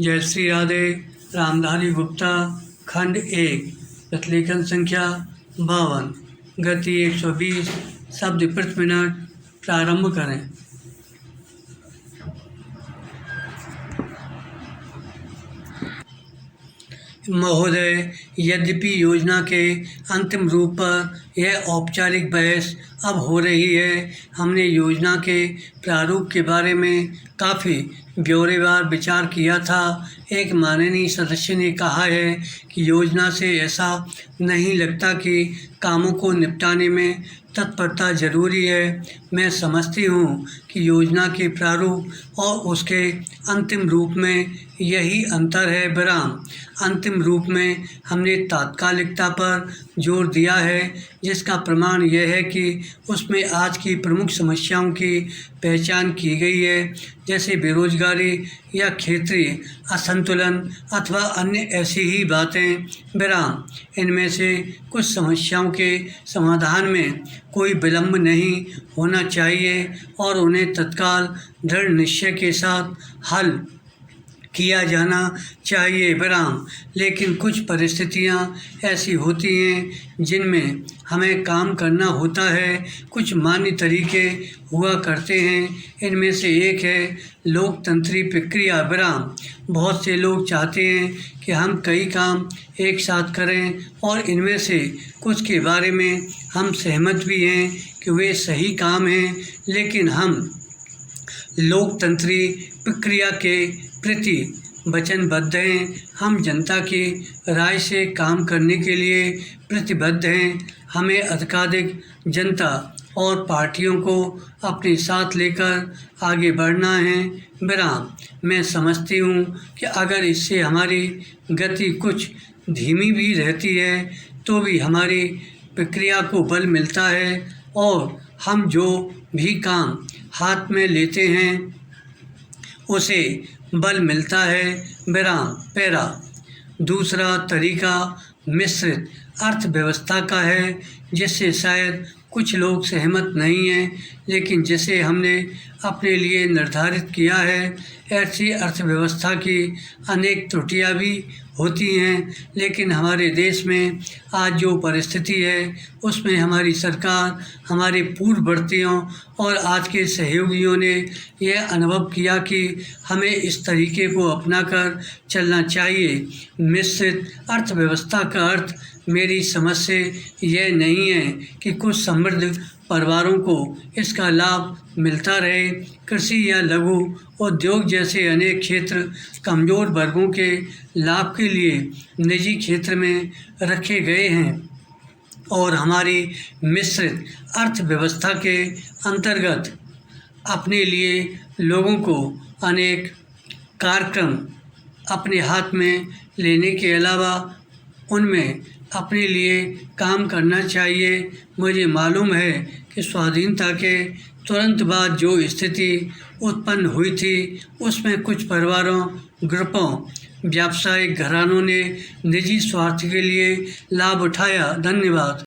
जय श्री राधे। रामधारी गुप्ता, खंड 1, प्रतिलेखन संख्या 52, गति 120 शब्द प्रति मिनट। प्रारंभ करें। महोदय, यद्यपि योजना के अंतिम रूप पर यह औपचारिक बहस अब हो रही है, हमने योजना के प्रारूप के बारे में काफ़ी ब्यौरेवार विचार किया था। एक माननीय सदस्य ने कहा है कि योजना से ऐसा नहीं लगता कि कामों को निपटाने में तत्परता जरूरी है। मैं समझती हूँ कि योजना के प्रारूप और उसके अंतिम रूप में यही अंतर है। विराम। अंतिम रूप में हमने तात्कालिकता पर जोर दिया है, जिसका प्रमाण यह है कि उसमें आज की प्रमुख समस्याओं की पहचान की गई है, जैसे बेरोजगारी या क्षेत्रीय असंतुलन अथवा अन्य ऐसी ही बातें। विराम। इनमें से कुछ समस्याओं के समाधान में कोई विलंब नहीं होना चाहिए और उन्हें तत्काल दृढ़ निश्चय के साथ हल किया जाना चाहिए। विराम। लेकिन कुछ परिस्थितियां ऐसी होती हैं जिनमें हमें काम करना होता है। कुछ मान्य तरीके हुआ करते हैं। इनमें से एक है लोकतंत्री प्रक्रिया। विराम। बहुत से लोग चाहते हैं कि हम कई काम एक साथ करें और इनमें से कुछ के बारे में हम सहमत भी हैं कि वे सही काम हैं, लेकिन हम लोकतंत्री प्रक्रिया के प्रति वचनबद्ध हैं। हम जनता की राय से काम करने के लिए प्रतिबद्ध हैं। हमें अधिकाधिक जनता और पार्टियों को अपने साथ लेकर आगे बढ़ना है। विराम। मैं समझती हूँ कि अगर इससे हमारी गति कुछ धीमी भी रहती है तो भी हमारी प्रक्रिया को बल मिलता है और हम जो भी काम हाथ में लेते हैं उसे बल मिलता है। विराम। पैरा। दूसरा तरीका मिश्रित अर्थव्यवस्था का है, जिससे शायद कुछ लोग सहमत नहीं हैं, लेकिन जिसे हमने अपने लिए निर्धारित किया है। ऐसी अर्थव्यवस्था की अनेक त्रुटियां भी होती हैं, लेकिन हमारे देश में आज जो परिस्थिति है उसमें हमारी सरकार, हमारे पूर्ववर्तियों और आज के सहयोगियों ने यह अनुभव किया कि हमें इस तरीके को अपनाकर चलना चाहिए। मिश्रित अर्थव्यवस्था का अर्थ मेरी समझ से यह नहीं है कि कुछ समृद्ध परिवारों को इसका लाभ मिलता रहे। कृषि या लघु उद्योग जैसे अनेक क्षेत्र कमज़ोर वर्गों के लाभ के लिए निजी क्षेत्र में रखे गए हैं और हमारी मिश्रित अर्थव्यवस्था के अंतर्गत अपने लिए लोगों को अनेक कार्यक्रम अपने हाथ में लेने के अलावा उनमें अपने लिए काम करना चाहिए। मुझे मालूम है कि स्वाधीनता के तुरंत बाद जो स्थिति उत्पन्न हुई थी उसमें कुछ परिवारों, ग्रुपों, व्यावसायिक घरानों ने निजी स्वार्थ के लिए लाभ उठाया। धन्यवाद।